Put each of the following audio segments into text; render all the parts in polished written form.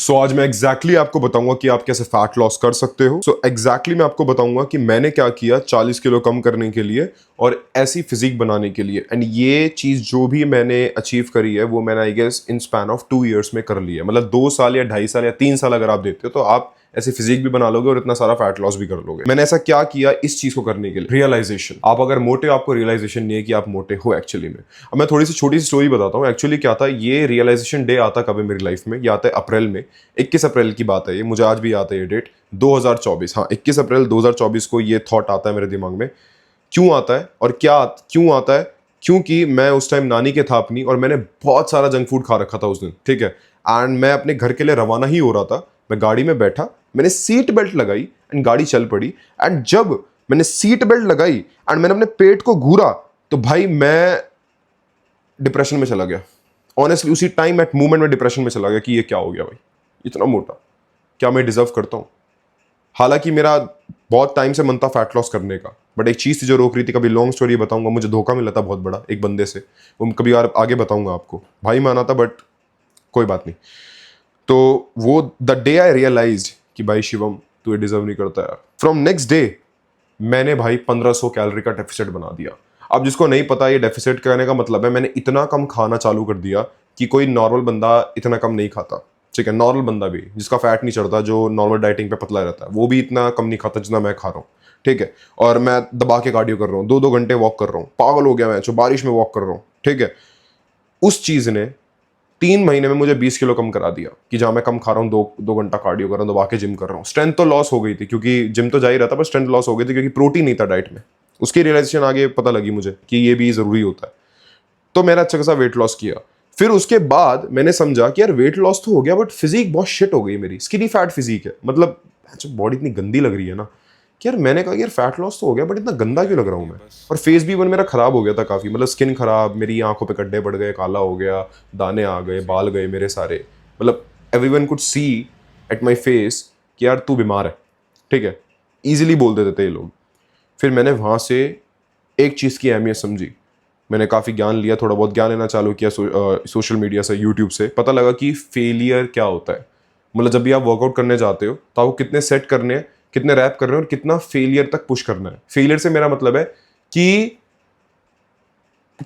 आज मैं आपको बताऊंगा कि आप कैसे फैट लॉस कर सकते हो। मैं आपको बताऊंगा कि मैंने क्या किया 40 किलो कम करने के लिए और ऐसी फिजिक बनाने के लिए। एंड ये चीज़ जो भी मैंने अचीव करी है वो मैंने I guess in span of 2 years में कर लिया। मतलब 2 साल या 2.5 साल या 3 साल अगर आप देते हो तो आप ऐसी फिजिक भी बना लोगे और इतना सारा फैट लॉस भी कर लोगे। मैंने ऐसा क्या किया इस चीज को करने के लिए? रियलाइजेशन। आप अगर मोटे हो, आपको रियलाइजेशन नहीं है कि आप मोटे हो एक्चुअली में। अब मैं थोड़ी सी छोटी सी स्टोरी बताता हूँ। एक्चुअली क्या था, ये रियलाइजेशन डे आता कब है मेरी लाइफ में? ये आता है अप्रैल में। 21 अप्रैल की बात है ये, मुझे आज भी याद है ये डेट, 2024। हाँ, 21 अप्रैल 2024 को ये थॉट आता है मेरे दिमाग में। क्यों आता है और क्यों आता है? क्योंकि मैं उस टाइम नानी के था अपनी, और मैंने बहुत सारा जंक फूड खा रखा था उस दिन, ठीक है। एंड मैं अपने घर के लिए रवाना ही हो रहा था। मैं गाड़ी में बैठा, मैंने सीट बेल्ट लगाई एंड गाड़ी चल पड़ी। एंड जब मैंने सीट बेल्ट लगाई एंड मैंने अपने पेट को घूरा तो भाई मैं डिप्रेशन में चला गया। ऑनेस्टली उसी टाइम एट मोमेंट में डिप्रेशन में चला गया कि ये क्या हो गया भाई, इतना मोटा, क्या मैं डिजर्व करता हूँ? हालांकि मेरा बहुत टाइम से मन था फैट लॉस करने का, बट एक चीज़ थी जो रोक रही थी। कभी लॉन्ग स्टोरी बताऊंगा, मुझे धोखा मिला था बहुत बड़ा एक बंदे से, वो कभी और आगे बताऊंगा आपको। भाई माना था बट कोई बात नहीं। तो वो द डे आई रियलाइज्ड कि भाई शिवम तू ये डिजर्व नहीं करता यार, फ्रॉम नेक्स्ट डे मैंने भाई 1500 कैलोरी का डेफिसिट बना दिया। अब जिसको नहीं पता ये डेफिसिट करने का मतलब है, मैंने इतना कम खाना चालू कर दिया कि कोई नॉर्मल बंदा इतना कम नहीं खाता। ठीक है, नॉर्मल बंदा भी जिसका फैट नहीं चढ़ता, जो नॉर्मल डाइटिंग पे पतला रहता है, वो भी इतना कम नहीं खाता जितना मैं खा रहा हूँ। ठीक है, और मैं दबा के कार्डियो कर रहा हूँ, 2-2 घंटे वॉक कर रहा हूँ, पागल हो गया मैं जो बारिश में वॉक कर रहा हूँ। ठीक है, उस चीज ने 3 महीने में मुझे 20 किलो कम करा दिया कि जहां मैं कम खा रहा हूँ, 2 घंटा कार्डियो कर रहा हूँ, दबा के जिम कर रहा हूँ। स्ट्रेंथ तो लॉस हो गई थी क्योंकि जिम तो जा ही रहा था, पर स्ट्रेंथ लॉस हो गई थी क्योंकि प्रोटीन नहीं था डाइट में। उसकी रियलाइजेशन आगे पता लगी मुझे कि ये भी जरूरी होता है। तो मैंने अच्छा खासा वेट लॉस किया। फिर उसके बाद मैंने समझा कि यार वेट लॉस तो हो गया बट फिजिक बहुत शिट हो गई मेरी, स्किनी फैट फिजिक है। मतलब बॉडी इतनी गंदी लग रही है ना कि यार मैंने कहा यार फैट लॉस तो हो गया बट इतना गंदा क्यों लग रहा हूँ मैं। और फेस भी मेरा खराब हो गया था काफी, मतलब स्किन खराब, मेरी आंखों पे गड्ढे पड़ गए, काला हो गया, दाने आ गए, बाल गए मेरे सारे। मतलब everyone could see at my face कि यार तू बीमार है। ठीक है, इजीली बोल देते थे ये लोग। फिर मैंने वहां से एक चीज की अहमियत समझी। मैंने काफ़ी ज्ञान लिया, थोड़ा बहुत ज्ञान लेना चालू किया सोशल मीडिया से, यूट्यूब से। पता लगा कि फेलियर क्या होता है। मतलब जब भी आप वर्कआउट करने जाते हो तो आपको कितने सेट करने हैं, कितने रैप करने हैं और कितना फेलियर तक पुश करना है। फेलियर से मेरा मतलब है कि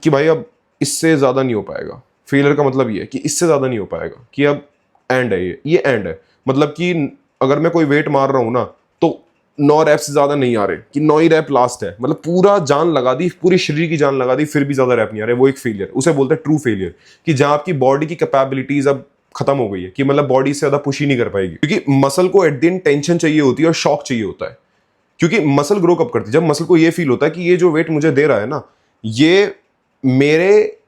भाई अब इससे ज़्यादा नहीं हो पाएगा। फेलियर का मतलब ये है कि इससे ज़्यादा नहीं हो पाएगा, कि अब एंड है, ये एंड है। मतलब कि अगर मैं कोई वेट मार रहा हूँ ना तो 9 रैप से ज्यादा नहीं आ रहे, कि 9 ही रैप लास्ट है। मतलब पूरा जान लगा दी, पूरी शरीर की जान लगा दी, फिर भी ज्यादा रैप नहीं आ रहे, वो एक फेलियर। उसे बोलते हैं ट्रू फेलियर, कि जहां आपकी बॉडी की कैपेबिलिटीज अब खत्म हो गई है, कि मतलब बॉडी से ज्यादा पुश ही नहीं कर पाएगी। क्योंकि मसल को एट दिन टेंशन चाहिए होती है और शॉक चाहिए होता है। क्योंकि मसल ग्रो कब करती है? जब मसल को ये फील होता है कि ये जो वेट मुझे दे रहा है ना, ये मेरे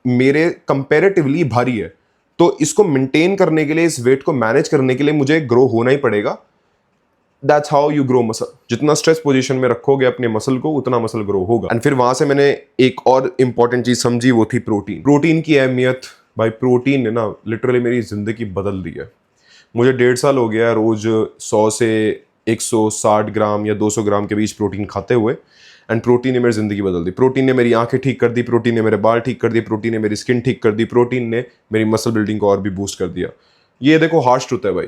मेरे कंपेरेटिवली भारी है, तो इसको मेंटेन करने के लिए, इस वेट को मैनेज करने के लिए मुझे ग्रो होना ही पड़ेगा। That's how you grow muscle. जितना स्ट्रेच पोजीशन में रखोगे अपने मसल को, उतना मसल ग्रो होगा। एंड फिर वहां से मैंने एक और इंपॉर्टेंट चीज समझी, वो थी प्रोटीन। प्रोटीन की अहमियत। भाई प्रोटीन ने ना लिटरली मेरी जिंदगी बदल दी है। मुझे 1.5 साल हो गया रोज 100 से 160 ग्राम या 200 ग्राम के बीच प्रोटीन खाते हुए। एंड प्रोटीन ने मेरी जिंदगी बदल दी। प्रोटीन ने मेरी आंखें ठीक कर दी, प्रोटीन ने मेरे बाल ठीक कर दिए, प्रोटीन ने मेरी स्किन ठीक कर दी, प्रोटीन ने मेरी मसल बिल्डिंग को और भी बूस्ट कर दिया। ये देखो हार्श ट्रुथ है भाई,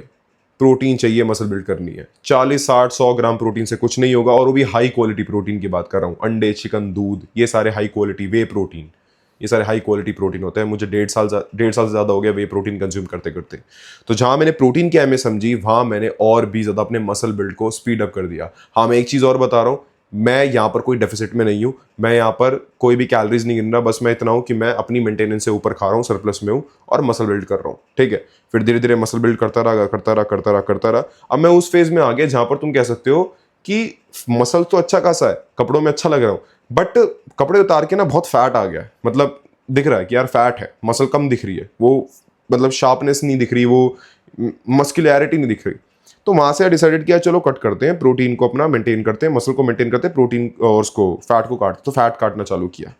प्रोटीन चाहिए मसल बिल्ड करनी है। 40 60 100 ग्राम प्रोटीन से कुछ नहीं होगा, और वो भी हाई क्वालिटी प्रोटीन की बात कर रहा हूँ। अंडे, चिकन, दूध, ये सारे हाई क्वालिटी, वे प्रोटीन, ये सारे हाई क्वालिटी प्रोटीन होते हैं। मुझे 1.5 साल से ज़्यादा हो गया वे प्रोटीन कंज्यूम करते करते। तो जहाँ मैंने प्रोटीन की अहमियत समझी, वहाँ मैंने और भी ज़्यादा अपने मसल बिल्ड को स्पीड अप कर दिया। हाँ, मैं एक चीज़ और बता रहा हूँ, मैं यहाँ पर कोई डेफिसिट में नहीं हूँ, मैं यहाँ पर कोई भी कैलोरीज नहीं गिन रहा। बस मैं इतना हूँ कि मैं अपनी मेंटेनेंस से ऊपर खा रहा हूँ, सरप्लस में हूँ और मसल बिल्ड कर रहा हूँ। ठीक है, फिर धीरे धीरे मसल बिल्ड करता रहा करता रहा करता रहा करता रहा। अब मैं उस फेज में आ गया जहाँ पर तुम कह सकते हो कि मसल तो अच्छा खासा है, कपड़ों में अच्छा लग रहा हूँ, बट कपड़े उतार के ना बहुत फैट आ गया है। मतलब दिख रहा है कि यार फैट है, मसल कम दिख रही है, वो मतलब शार्पनेस नहीं दिख रही, वो मस्कुलैरिटी नहीं दिख रही। तो वहां से डिसाइडेड किया चलो कट करते हैं, प्रोटीन को अपना मेंटेन करते हैं, मसल को मेंटेन करते हैं, प्रोटीन और उसको फैट को काटते। तो फैट काटना चालू किया,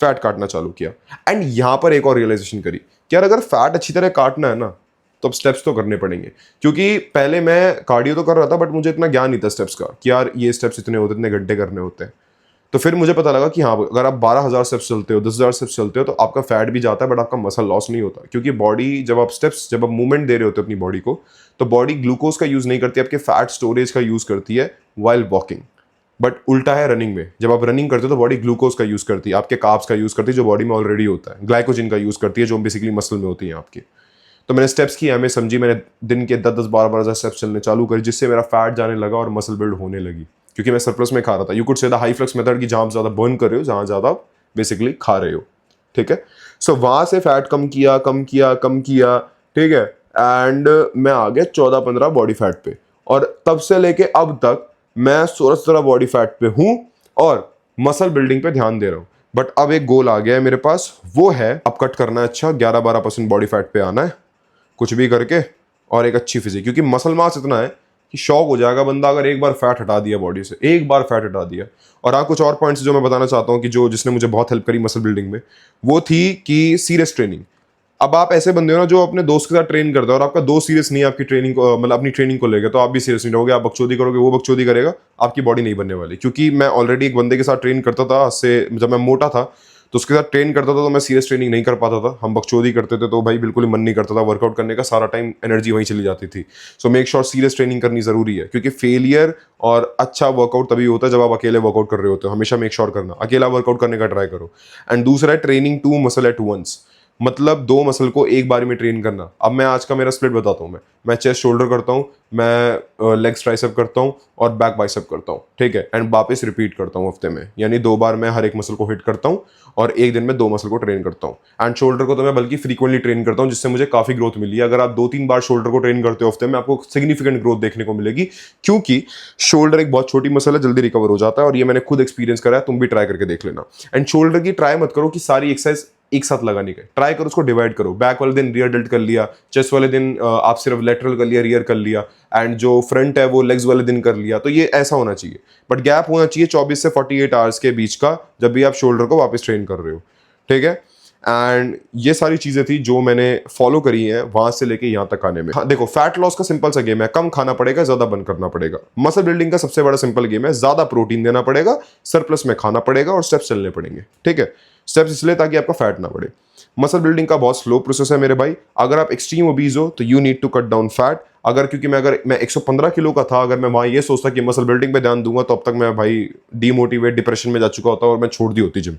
फैट काटना चालू किया। एंड यहां पर एक और रियलाइजेशन करी कि यार अगर फैट अच्छी तरह काटना है ना, तो अब स्टेप्स तो करने पड़ेंगे। क्योंकि पहले मैं कार्डियो तो कर रहा था बट मुझे इतना ज्ञान नहीं था स्टेप्स का, कि यार ये स्टेप्स इतने होते, इतने घंटे करने होते हैं। तो फिर मुझे पता लगा कि हाँ, अगर आप 12,000 स्टेप्स चलते हो, 10,000 स्टेप्स चलते हो, तो आपका फैट भी जाता है बट आपका मसल लॉस नहीं होता, क्योंकि बॉडी जब आप मूवमेंट दे रहे होते हो अपनी बॉडी को, तो बॉडी ग्लूकोज का यूज नहीं करती, आपके फैट स्टोरेज का यूज करती है वाइल वॉकिंग। बट उल्टा है रनिंग में, जब आप रनिंग करते हो तो बॉडी ग्लूकोज का यूज करती है, आपके कार्ब्स का यूज करती है जो बॉडी में ऑलरेडी होता है, ग्लाइकोजन का यूज करती है जो बेसिकली मसल में होती है आपकी। तो मैंने स्टेप्स की हमें समझी, मैंने दिन के 10-10 12-12 स्टेप्स चलने चालू करी, जिससे मेरा फैट जाने लगा और मसल बिल्ड होने लगी, क्योंकि मैं सरप्लस में खा रहा था। You could say the high flex method की, जहां आप ज्यादा बर्न कर रहे हो, जहां ज्यादा बेसिकली खा रहे हो, ठीक है। सो वहां से फैट कम किया कम किया कम किया, ठीक है, एंड मैं आ गया 14-15 बॉडी फैट पे, और तब से लेके अब तक मैं 16-17 बॉडी फैट पे हूं और मसल बिल्डिंग पे ध्यान दे रहा हूं। बट अब एक गोल आ गया है मेरे पास, वो है अब कट करना है, अच्छा 11-12% बॉडी फैट पे आना है कुछ भी करके, और एक अच्छी फिजिक, क्योंकि मसल मास इतना है कि शॉक हो जाएगा बंदा अगर एक बार फैट हटा दिया बॉडी से, एक बार फैट हटा दिया। और हाँ, कुछ और पॉइंट्स जो मैं बताना चाहता हूँ कि जो जिसने मुझे बहुत हेल्प करी मसल बिल्डिंग में, वो थी कि सीरियस ट्रेनिंग। अब आप ऐसे बंदे हो ना जो अपने दोस्त के साथ ट्रेन करते हो और आपका दोस्त सीरियस नहीं है आपकी ट्रेनिंग को, मतलब अपनी ट्रेनिंग को लेकर, तो आप भी सीरियस नहीं रहोगे, आप बकचोदी करोगे, वो बकचोदी करेगा, आपकी बॉडी नहीं बनने वाली। क्योंकि मैं ऑलरेडी एक बंदे के साथ ट्रेन करता था, से जब मैं मोटा था तो उसके साथ ट्रेन करता था, तो मैं सीरियस ट्रेनिंग नहीं कर पाता था, हम बकचोदी करते थे, तो भाई बिल्कुल ही मन नहीं करता था वर्कआउट करने का, सारा टाइम एनर्जी वहीं चली जाती थी। So make sure serious training करनी जरूरी है, क्योंकि फेलियर और अच्छा वर्कआउट तभी होता है जब आप अकेले वर्कआउट कर रहे होते हो। हमेशा मेक श्योर करना अकेला वर्कआउट करने का ट्राई करो। एंड दूसरा है ट्रेनिंग 2 मसल एट वंस, मतलब 2 मसल को एक बार में ट्रेन करना। अब मैं आज का मेरा स्प्लिट बताता हूँ, मैं चेस्ट शोल्डर करता हूँ, मैं लेग्स ट्राइसेप करता हूँ और बैक बाइसेप करता हूँ, ठीक है, एंड वापस रिपीट करता हूँ हफ्ते में, यानी 2 बार मैं हर एक मसल को हिट करता हूँ और एक दिन में 2 मसल को ट्रेन करता हूँ। एंड शोल्डर को तो मैं बल्कि फ्रीक्वेंटली ट्रेन करता हूँ, जिससे मुझे काफी ग्रोथ मिली है। अगर आप 2-3 बार शोल्डर को ट्रेन करते हो हफ्ते में, आपको सिग्निफिकेंट ग्रोथ देखने को मिलेगी, क्योंकि शोल्डर एक बहुत छोटी मसल है, जल्दी रिकवर हो जाता है, और ये मैंने खुद एक्सपीरियंस करा है, तुम भी ट्राई करके देख लेना। एंड शोल्डर की ट्राई मत करो कि सारी एक्सरसाइज एक साथ लगाने का, ट्राई करो उसको डिवाइड करो। बैक वाले दिन रियर डेल्ट कर लिया, चेस्ट वाले दिन आप सिर्फ लेटरल कर लिया, रियर कर लिया, एंड जो फ्रंट है वो लेग्स वाले दिन कर लिया। तो ये ऐसा होना चाहिए, बट गैप होना चाहिए 24 से 48 आवर्स के बीच का, जब भी आप शोल्डर को वापस ट्रेन कर रहे हो, ठीक है। एंड ये सारी चीजें थी जो मैंने फॉलो करी हैं वहां से लेके यहां तक आने में। हाँ देखो, फैट लॉस का सिंपल सा गेम है, कम खाना पड़ेगा, ज्यादा बर्न करना पड़ेगा। मसल बिल्डिंग का सबसे बड़ा सिंपल गेम है, ज्यादा प्रोटीन देना पड़ेगा, सरप्लस में खाना पड़ेगा और स्टेप्स चलने पड़ेंगे, ठीक है। स्टेप्स इसलिए ताकि आपका फैट ना बढ़े। मसल बिल्डिंग का बहुत स्लो प्रोसेस है मेरे भाई। अगर आप एक्सट्रीम ओबीज हो तो you need to cut down fat. अगर मैं 115 किलो का था, अगर मैं वहां ये सोचता कि मसल बिल्डिंग पे ध्यान दूंगा, तो अब तक मैं भाई डीमोटिवेट डिप्रेशन में जा चुका होता और मैं छोड़ दी होती जिम।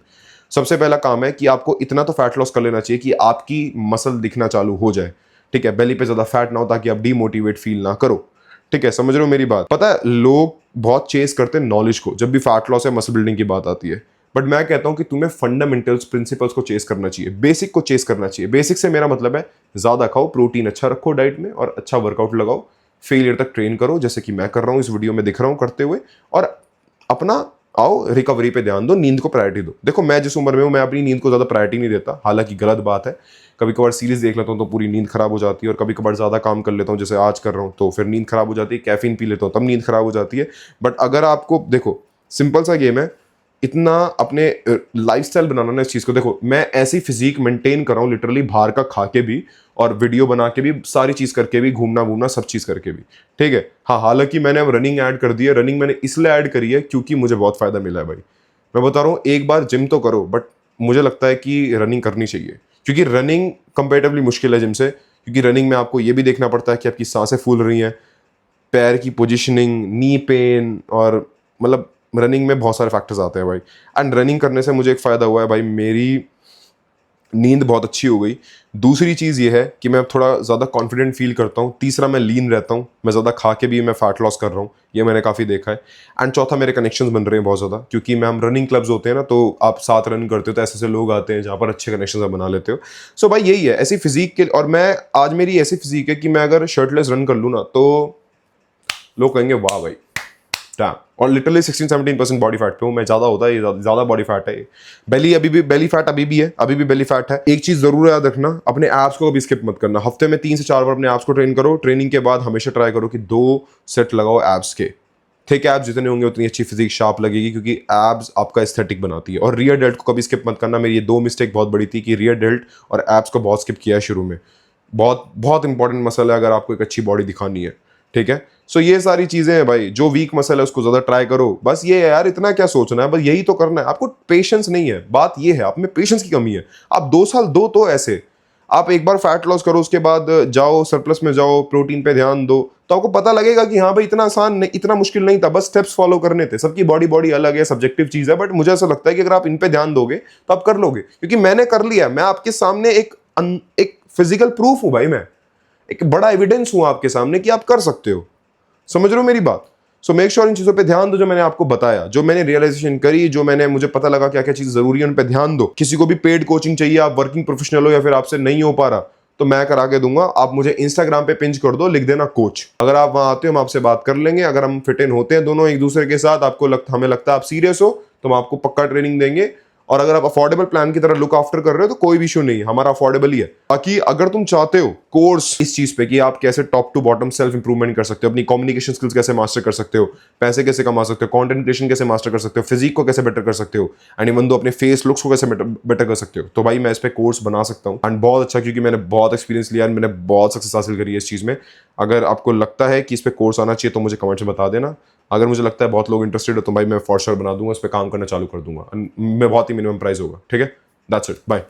सबसे पहला काम है कि आपको इतना तो फैट लॉस कर लेना चाहिए कि आपकी मसल दिखना चालू हो जाए, ठीक है, बेली पे ज्यादा फैट ना हो, ताकि आप डीमोटिवेट फील ना करो, ठीक है। समझ रहे हो मेरी बात? पता है लोग बहुत चेस करते हैं नॉलेज को जब भी फैट लॉस या मसल बिल्डिंग की बात आती है, बट मैं कहता हूं कि तुम्हें फंडामेंटल्स प्रिंसिपल्स को चेस करना चाहिए, बेसिक को चेस करना चाहिए। बेसिक से मेरा मतलब है ज्यादा खाओ, प्रोटीन अच्छा रखो डाइट में, और अच्छा वर्कआउट लगाओ, फेलियर तक ट्रेन करो, जैसे कि मैं कर रहा हूं इस वीडियो में दिख रहा हूं करते हुए, और अपना आओ रिकवरी पे ध्यान दो, नींद को प्रायोरिटी दो। देखो मैं जिस उम्र में हूं, मैं अपनी नींद को ज्यादा प्रायोरिटी नहीं देता, हालांकि गलत बात है। कभी कभार सीरीज देख लेता हूं तो पूरी नींद खराब हो जाती है, और कभी कभार ज्यादा काम कर लेता हूं जैसे आज कर रहा हूं तो फिर नींद खराब हो जाती है, कैफीन पी लेता हूं तब नींद खराब हो जाती है। बट अगर आपको, देखो सिंपल सा गेम है, इतना अपने लाइफस्टाइल बनाना ना इस चीज को। देखो मैं ऐसी फिजिक मेंटेन कर रहा हूँ लिटरली, बाहर का खा के भी और वीडियो बना के भी, सारी चीज करके भी, घूमना वूमना सब चीज करके भी, ठीक है। हाँ हालांकि मैंने अब रनिंग ऐड कर दी है। रनिंग मैंने इसलिए ऐड करी है क्योंकि मुझे बहुत फायदा मिला है भाई। मैं बता रहा हूँ, एक बार जिम तो करो, बट मुझे लगता है कि रनिंग करनी चाहिए, क्योंकि रनिंग कंपेरेटिवली मुश्किल है जिम से। क्योंकि रनिंग में आपको ये भी देखना पड़ता है कि आपकी सांसें फूल रही हैं, पैर की पोजिशनिंग, नी पेन, और मतलब रनिंग में बहुत सारे फैक्टर्स आते हैं भाई। एंड रनिंग करने से मुझे एक फ़ायदा हुआ है भाई, मेरी नींद बहुत अच्छी हो गई। दूसरी चीज़ ये है कि मैं थोड़ा ज़्यादा कॉन्फिडेंट फील करता हूँ। तीसरा, मैं लीन रहता हूँ, मैं ज़्यादा खा के भी मैं फैट लॉस कर रहा हूँ, ये मैंने काफ़ी देखा है। एंड चौथा, मेरे कनेक्शंस बन रहे हैं बहुत ज़्यादा, क्योंकि मैं हम रनिंग क्लब्स होते हैं ना, तो आप साथ रन करते हो तो ऐसे ऐसे लोग आते हैं जहाँ पर अच्छे कनेक्शंस आप बना लेते हो। सो भाई यही है ऐसी फिजिक के, और मैं आज मेरी ऐसी फिजिक है कि मैं अगर शर्टलेस रन कर लूँ ना तो लोग कहेंगे वाह भाई डैम। और लिटरली 16-17% बॉडी फैट पे हूँ मैं, ज्यादा होता है, ज्यादा बॉडी फैट है। बेली फैट अभी भी है, अभी भी बेली फैट है। एक चीज जरूर याद रखना, अपने एब्स को कभी स्किप मत करना। हफ्ते में 3 से 4 बार अपने एब्स को ट्रेन करो। ट्रेनिंग के बाद हमेशा ट्राई करो कि 2 सेट लगाओ एब्स के। थिक एब्स जितने होंगे उतनी अच्छी फिजिक शार्प लगेगी, क्योंकि एब्स आपका एस्थेटिक बनाती है। और रियर डेल्ट को कभी स्किप मत करना। मेरी ये 2 मिस्टेक बहुत बड़ी थी कि रियर डेल्ट और एब्स को बहुत स्किप किया है शुरू में। बहुत बहुत इंपॉर्टेंट मसल है अगर आपको एक अच्छी बॉडी दिखानी है, ठीक है। सो ये सारी चीजें हैं भाई, जो वीक मसल है उसको ज्यादा ट्राई करो, बस ये है यार, इतना क्या सोचना है, बस यही तो करना है। आपको पेशेंस नहीं है, बात ये है, आप में पेशेंस की कमी है। आप 2 साल दो तो ऐसे, आप एक बार फैट लॉस करो, उसके बाद जाओ सरप्लस में जाओ, प्रोटीन पे ध्यान दो, तो आपको पता लगेगा कि हाँ भाई इतना आसान नहीं, इतना मुश्किल नहीं था, बस स्टेप्स फॉलो करने थे। सबकी बॉडी बॉडी अलग है, सब्जेक्टिव चीज है, बट मुझे ऐसा लगता है कि अगर आप इन पे ध्यान दोगे तो आप कर लोगे, क्योंकि मैंने कर लिया। मैं आपके सामने एक फिजिकल प्रूफ हूं भाई, मैं एक बड़ा एविडेंस हूं आपके सामने कि आप कर सकते हो। समझ रहे हो मेरी बात? सो मेक श्योर इन चीजों पे ध्यान दो जो मैंने आपको बताया, जो मैंने रियलाइजेशन करी, जो मैंने मुझे पता लगा क्या क्या चीज जरूरी है, उन पे ध्यान दो। किसी को भी पेड कोचिंग चाहिए, आप वर्किंग प्रोफेशनल हो या फिर आपसे नहीं हो पा रहा, तो मैं करा के दूंगा। आप मुझे इंस्टाग्राम पे पिंच कर दो, लिख देना कोच। अगर आप वहां आते हो, हम आपसे बात कर लेंगे। अगर हम फिट इन होते हैं दोनों एक दूसरे के साथ, आपको हमें लगता है आप सीरियस हो, तो हम आपको पक्का ट्रेनिंग देंगे। और अगर आप अफोर्डेबल प्लान की तरह लुक आफ्टर कर रहे हो तो कोई भी इशू नहीं है, हमारा अफोर्डेबल ही है। बाकी अगर तुम चाहते हो कोर्स इस चीज पे कि आप कैसे top to bottom self improvement कर सकते हो, अपनी कम्युनिकेशन स्किल्स कैसे मास्टर कर सकते हो, पैसे कैसे कमा सकते हो, कंटेंट क्रिएशन कैसे मास्टर कर सकते हो, फिजिक को कैसे बेटर कर सकते हो, एंड इवन दो अपने फेस लुक्स को कैसे बेटर कर सकते हो, तो भाई मैं इस पे कोर्स बना सकता हूँ। एंड बहुत अच्छा, क्योंकि मैंने बहुत एक्सपीरियंस लिया, मैंने बहुत सक्सेस हासिल करी है इस चीज में। अगर आपको लगता है कि इस पे कोर्स आना चाहिए तो मुझे कमेंट में बता देना। अगर मुझे लगता है बहुत लोग इंटरेस्टेड हो तो भाई मैं फॉर श्योर बना दूंगा, उस पर काम करना चालू कर दूंगा। मैं बहुत ही मिनिमम प्राइस होगा, ठीक है। That's it, bye.